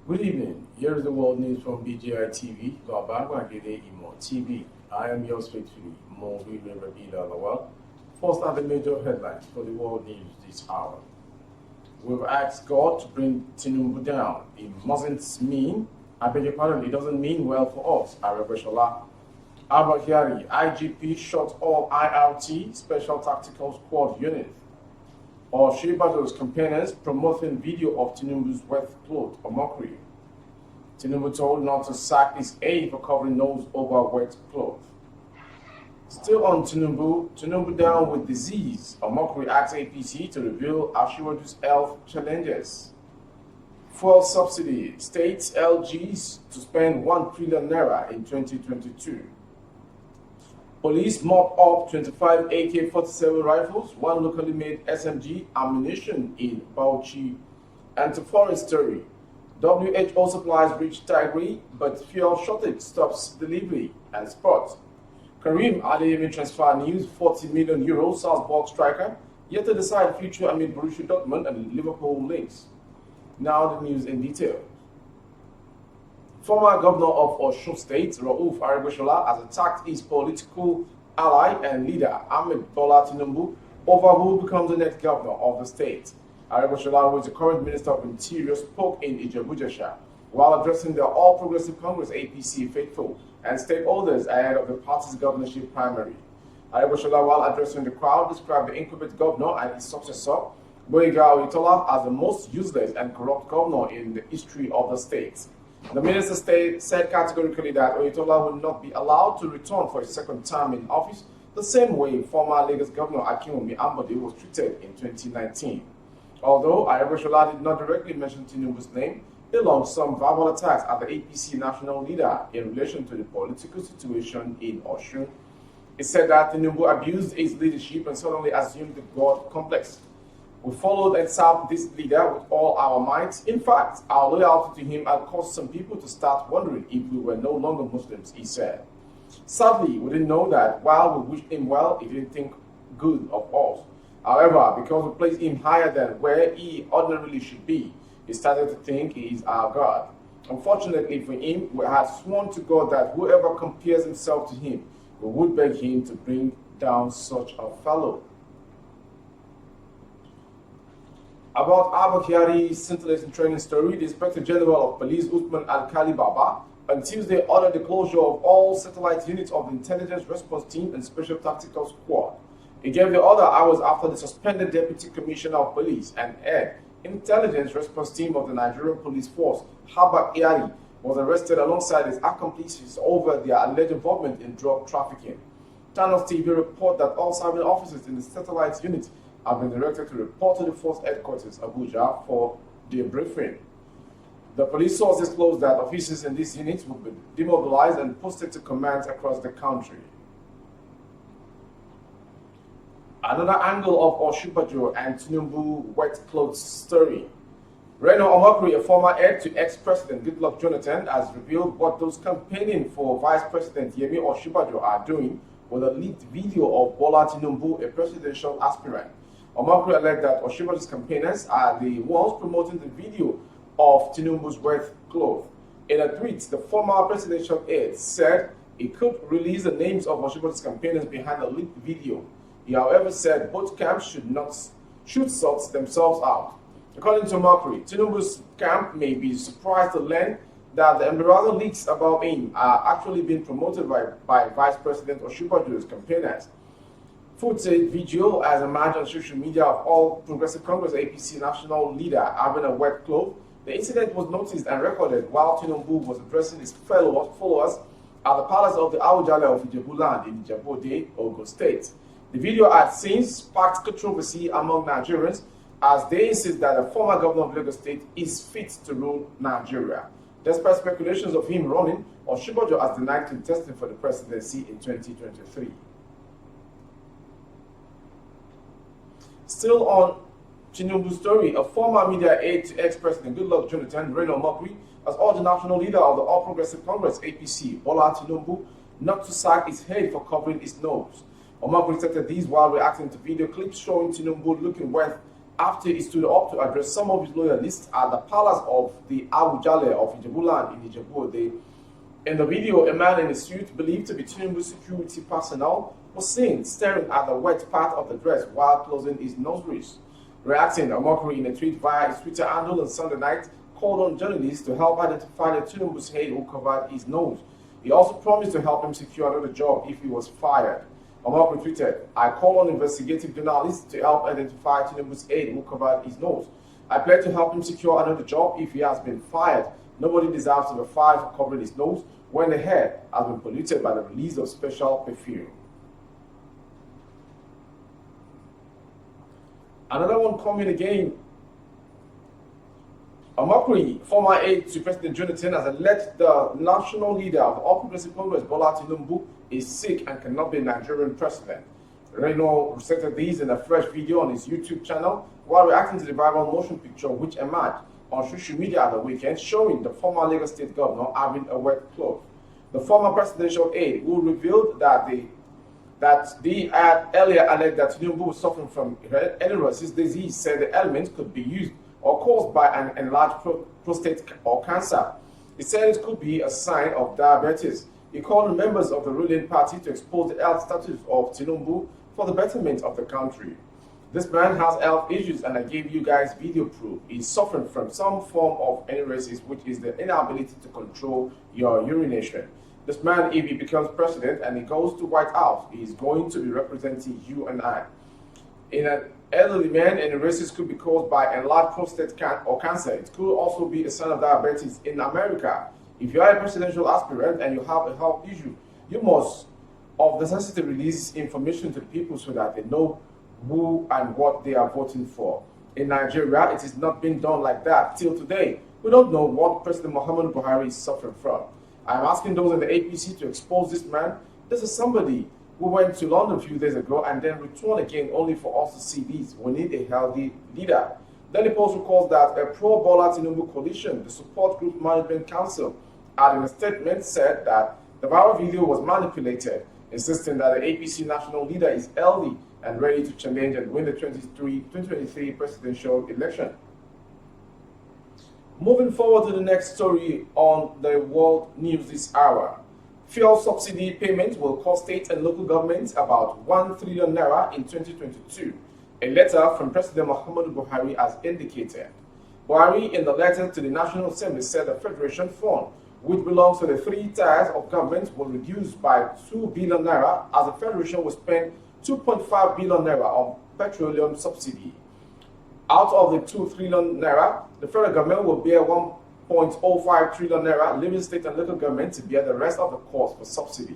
Good evening. Here is the world news from BGI TV, Babangwagede Imo TV. I am yours faithfully, Omokri Lawal. First are the major headlines for the world news this hour. We've asked God to bring Tinubu down. It mustn't mean, I beg your pardon, it doesn't mean well for us, Arebeshola. Abakari, IGP shot all IRT, Special Tactical Squad units. Or Shibajo's campaigners promoting video of Tinubu's wet clothes, Omokri. Tinubu told not to sack his aide for covering nose over wet clothes. Still on Tinubu down with disease. Omokri asks APC to reveal Ashiwaju's health challenges. Fuel subsidy. States LGs to spend 1 trillion naira in 2022. Police mop up 25 AK-47 rifles, 1 locally made SMG ammunition in Bauchi. And to foreign story, WHO supplies reach Tigray, but fuel shortage stops delivery. And sport. Karim Adeyemi transfer news, 40 million euro Salzburg striker, yet to decide future amid Borussia Dortmund and Liverpool links. Now the news in detail. Former governor of Osun State, Rauf Aregbesola, has attacked his political ally and leader, Ahmed Bola Tinubu, over who becomes the next governor of the state. Aregbesola, who is the current Minister of Interior, spoke in Ijebu-Jesha while addressing the All Progressive Congress APC faithful and stakeholders ahead of the party's governorship primary. Aregbesola, while addressing the crowd, described the incumbent governor and his successor, Gboyega Oyetola, as the most useless and corrupt governor in the history of the state. The minister said categorically that Oyetola will not be allowed to return for a second term in office, the same way former Lagos Governor Akinwumi Ambode was treated in 2019. Although Aregbesola did not directly mention Tinubu's name, he launched some verbal attacks at the APC national leader in relation to the political situation in Osun. He said that Tinubu abused his leadership and suddenly assumed the God complex. We followed and served this leader with all our might. In fact, our loyalty to him had caused some people to start wondering if we were no longer Muslims, he said. Sadly, we didn't know that while we wished him well, he didn't think good of us. However, because we placed him higher than where he ordinarily should be, he started to think he is our God. Unfortunately for him, we had sworn to God that whoever compares himself to him, we would beg him to bring down such a fellow. About Abakiari's scintillating training story, the Inspector General of Police Uthman Al-Khali Baba on Tuesday ordered the closure of all satellite units of the Intelligence Response Team and Special Tactical Squad. He gave the order hours after the suspended Deputy Commissioner of Police and Head Intelligence Response Team of the Nigerian Police Force, Haba Iyari, was arrested alongside his accomplices over their alleged involvement in drug trafficking. Channels TV report that all serving officers in the satellite unit have been directed to report to the force headquarters, Abuja, for their briefing. The police source disclosed that officers in these units will be demobilized and posted to commands across the country. Another angle of Oshibajo and Tinubu wet clothes story. Reno Omokri, a former heir to ex-president Goodluck Jonathan, has revealed what those campaigning for Vice President Yemi Oshibajo are doing with a leaked video of Bola Tinubu, a presidential aspirant. Omokri alleged that Oshibajo's campaigners are the ones promoting the video of Tinubu's wet clothes. In a tweet, the former presidential aide said he could release the names of Oshibajo's campaigners behind the leaked video. He, however, said both camps should sort themselves out. According to Omokri, Tinubu's camp may be surprised to learn that the embarrassing leaks about him are actually being promoted by Vice President Oshibajo's campaigners. Footage video has emerged on social media of All Progressive Congress APC national leader having a wet cloth. The incident was noticed and recorded while Tinubu was addressing his followers at the palace of the Awujale of Ijebu-land in Ijebu-Ode, Ogun State. The video had since sparked controversy among Nigerians as they insist that the former governor of Lagos State is fit to rule Nigeria. Despite speculations of him running, Oshibajo has denied contesting for the presidency in 2023. Still on Tinubu's story, a former media aide to ex-president Goodluck Jonathan, Reno Omokri, has urged the national leader of the All Progressive Congress APC, Bola Tinubu, not to sack his head for covering his nose. Omokri stated these while reacting to video clips showing Tinubu looking wet after he stood up to address some of his loyalists at the palace of the Awujale of Ijebuland in Ijebu. In the video, a man in a suit believed to be Tinubu security personnel was seen staring at the wet part of the dress while closing his nostrils. Reacting, Omokri in a tweet via his Twitter handle on Sunday night called on journalists to help identify the Tinubu's head who covered his nose. He also promised to help him secure another job if he was fired. Omokri tweeted, "I call on investigative journalists to help identify Tinubu's aide who covered his nose. I pledge to help him secure another job if he has been fired. Nobody deserves to be fired for covering his nose when the hair has been polluted by the release of special perfume." Another one coming again. Omokri, former aide to President Jonathan, has alleged the national leader of All Progressive Congress, Bola Tinubu, is sick and cannot be Nigerian president. Reno stated this in a fresh video on his YouTube channel while reacting to the viral motion picture which emerged on social media at the weekend, showing the former Lagos State governor having a wet cloth. The former presidential aide, who revealed that they had earlier alleged that Tinubu was suffering from Enuresis disease, said the element could be used or caused by an enlarged prostate or cancer. He said it could be a sign of diabetes. He called on members of the ruling party to expose the health status of Tinubu for the betterment of the country. "This man has health issues and I gave you guys video proof. He's suffering from some form of enuresis, which is the inability to control your urination. This man, if he becomes president and he goes to White House, he is going to be representing you and I. In an elderly man, enuresis could be caused by enlarged prostate or cancer. It could also be a sign of diabetes in America. If you are a presidential aspirant and you have a health issue, you must of necessity release information to the people so that they know who and what they are voting for. In Nigeria, it has not been done like that till today. We don't know what President Muhammadu Buhari is suffering from. I am asking those in the APC to expose this man. This is somebody who went to London a few days ago and then returned again only for us to see this. We need a healthy leader." Daily Post recalls that a pro-Bola Tinubu coalition, the Support Group Management Council, in a statement said that the viral video was manipulated, insisting that the APC national leader is healthy and ready to challenge and win the 2023 presidential election. Moving forward to the next story on the world news this hour. Fuel subsidy payments will cost state and local governments about 1 trillion naira in 2022. A letter from President Muhammadu Buhari has indicated. Buhari, in the letter to the National Assembly, said the Federation Fund, which belongs to the three tiers of government, will reduce by 2 billion naira as the Federation will spend 2.5 billion naira on petroleum subsidy. Out of the 2 trillion naira, the federal government will bear 1.05 trillion naira, leaving state and local government to bear the rest of the cost for subsidy.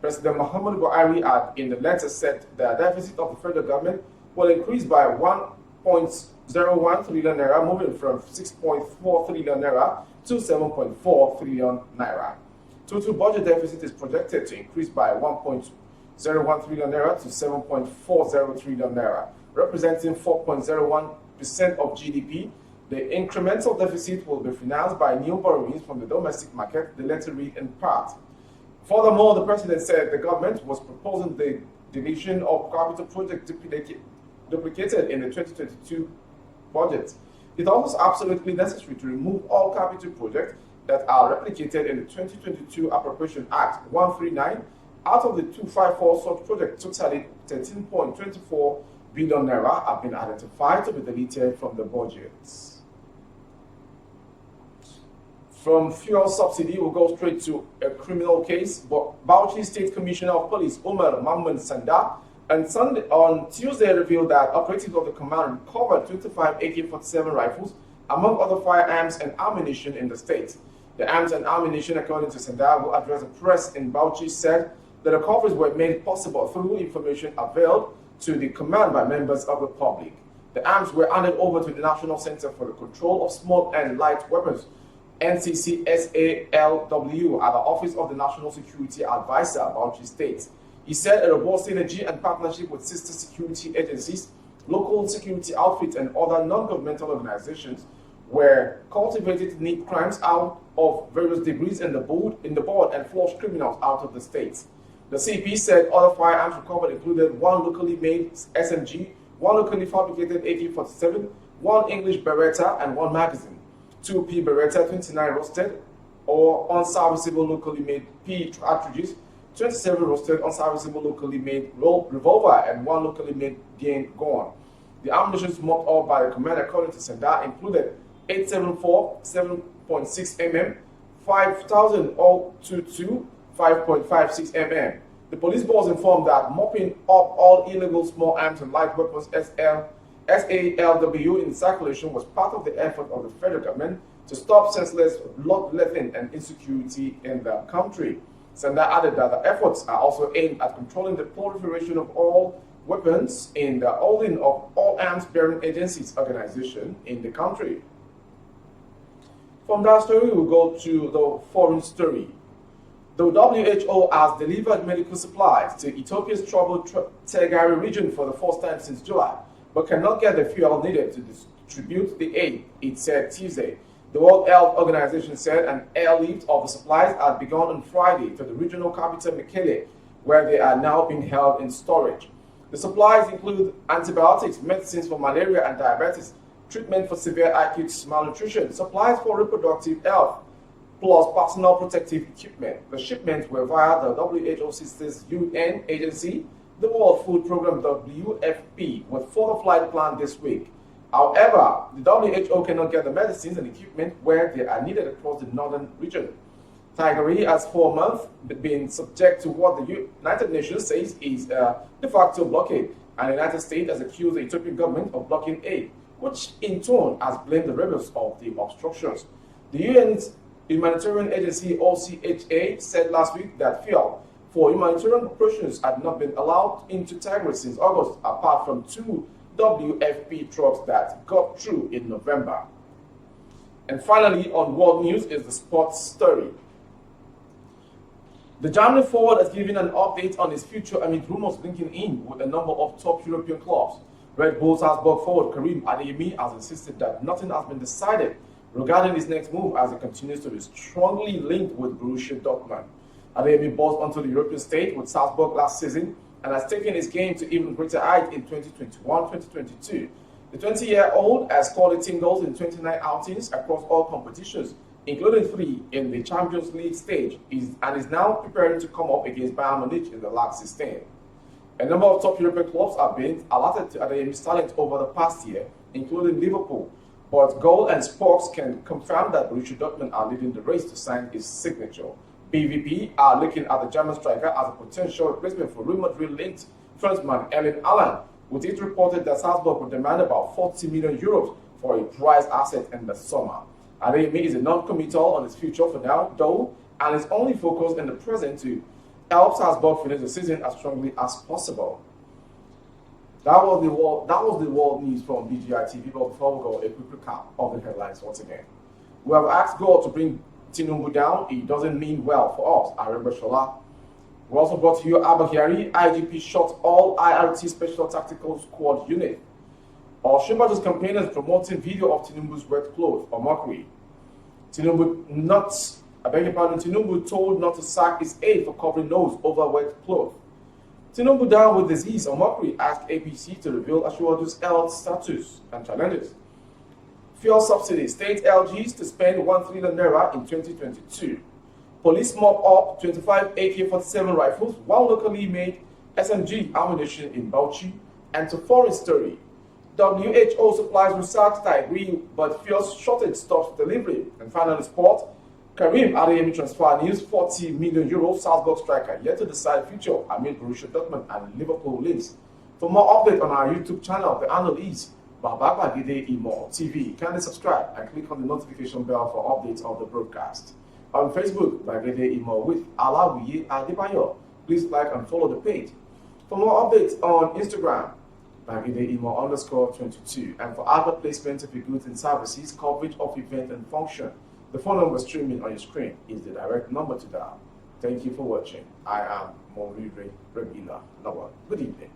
President Muhammadu Buhari had in the letter said the deficit of the federal government will increase by 1.01 trillion naira, moving from 6.4 trillion naira to 7.4 trillion naira. Total budget deficit is projected to increase by 1.01 trillion naira to 7.40 trillion naira, representing 4.01% of GDP. The incremental deficit will be financed by new borrowings from the domestic market, the letter read in part. Furthermore, the president said the government was proposing the deletion of capital projects duplicated in the 2022 budget. It also is absolutely necessary to remove all capital projects that are replicated in the 2022 Appropriation Act 139. Out of the 254 such projects, totaling 13.24 billion naira have been identified to be deleted from the budgets. From fuel subsidy, we'll go straight to a criminal case. But Bauchi State Commissioner of Police Umar Mamman Sanda on Tuesday revealed that operatives of the command recovered 25 AK-47 rifles, among other firearms and ammunition in the state. The arms and ammunition, according to Sanda, who addressed the press in Bauchi, said the recoveries were made possible through information availed to the command by members of the public. The arms were handed over to the National Center for the Control of Small and Light Weapons, NCCSALW, at the Office of the National Security Advisor, Bauchi State. He said a robust synergy and partnership with sister security agencies, local security outfits, and other non-governmental organizations were cultivated to nip crimes out of various degrees in the board and flush criminals out of the state. The CP said other firearms recovered included one locally made SMG, 1 locally fabricated AK-47, 1 English Beretta, and 1 magazine. 2 P Beretta 29 roasted or unserviceable locally made P cartridges, 27 roasted unserviceable locally made revolver, and 1 locally made gain gun. The ammunition mocked up by the command according to Senda included 874 7.6 mm, 5000 022 5.56 mm. The police was informed that mopping up all illegal small arms and light weapons SALW in circulation was part of the effort of the federal government to stop senseless bloodletting and insecurity in the country. Senda added that the efforts are also aimed at controlling the proliferation of all weapons in the holding of all arms-bearing agencies organization in the country. From that story, we'll go to the foreign story. The WHO has delivered medical supplies to Ethiopia's troubled Tigray region for the first time since July, but cannot get the fuel needed to distribute the aid, it said Tuesday. The World Health Organization said an airlift of the supplies had begun on Friday to the regional capital Mekelle, where they are now being held in storage. The supplies include antibiotics, medicines for malaria and diabetes, treatment for severe acute malnutrition, supplies for reproductive health, plus personal protective equipment. The shipments were via the WHO Sisters UN agency, the World Food Program WFP, with further flight planned this week. However, the WHO cannot get the medicines and equipment where they are needed across the northern region. Tigray has for months been subject to what the United Nations says is a de facto blockade, and the United States has accused the Ethiopian government of blocking aid, which in turn has blamed the rebels of the obstructions. The UN's humanitarian agency OCHA said last week that fuel for humanitarian operations had not been allowed into Tigray since August, apart from 2 WFP trucks that got through in November. And finally, on world news is the sports story. The German forward has given an update on his future amid rumors linking in with a number of top European clubs. Red Bull Salzburg forward Karim Adeyemi has insisted that nothing has been decided regarding his next move as he continues to be strongly linked with Borussia Dortmund. Adeyemi burst onto the European stage with Salzburg last season and has taken his game to even greater height in 2021-2022. The 20-year-old has scored 18 goals in 29 outings across all competitions, including 3 in the Champions League stage, and is now preparing to come up against Bayern Munich in the last 16. A number of top European clubs have been allotted to Adeyemi's talent over the past year, including Liverpool, but Goal and Sports can confirm that Borussia Dortmund are leading the race to sign his signature. BVB are looking at the German striker as a potential replacement for Real Madrid-linked Frenchman Erling Haaland, with it reported that Salzburg would demand about 40 million euros for a prized asset in the summer. Adeyemi is a non-committal on his future for now, though, and is only focused in the present to help Salzburg finish the season as strongly as possible. That was the world news from BGI TV. But before we go, a quick recap of the headlines once again. We have asked God to bring Tinubu down. It doesn't mean well for us. Arebashola. We also brought to you Abahari. IGP shot all IRT Special Tactical Squad unit. Shimbajo's campaigners promoting video of Tinubu's wet clothes. Omokri. Tinubu told not to sack his aide for covering nose over wet clothes. Tinubu down with disease. Omokri asked APC to reveal Ashwadu's health status and challenges. Fuel subsidy. State LGs to spend 1 trillion naira in 2022. Police mop up 25 AK-47 rifles, 1 locally made SMG ammunition in Bauchi. And to foreign story. WHO supplies research Tigray, but fuel shortage stops delivery. And finally, sport. Karim Adeyemi transfer news, 40 million euros Salzburg striker yet to decide future amid Borussia Dortmund and Liverpool links. For more updates on our YouTube channel, the handle is Babagide Imo TV. Kindly subscribe and click on the notification bell for updates of the broadcast. On Facebook, Bagede Imo with Alawiye Adebayo. Please like and follow the page. For more updates on Instagram, Bagede Imo _22. And for advert placement of your goods and services, coverage of event and function, the phone number streaming on your screen is the direct number to dial. Thank you for watching. I am Omokri Good evening.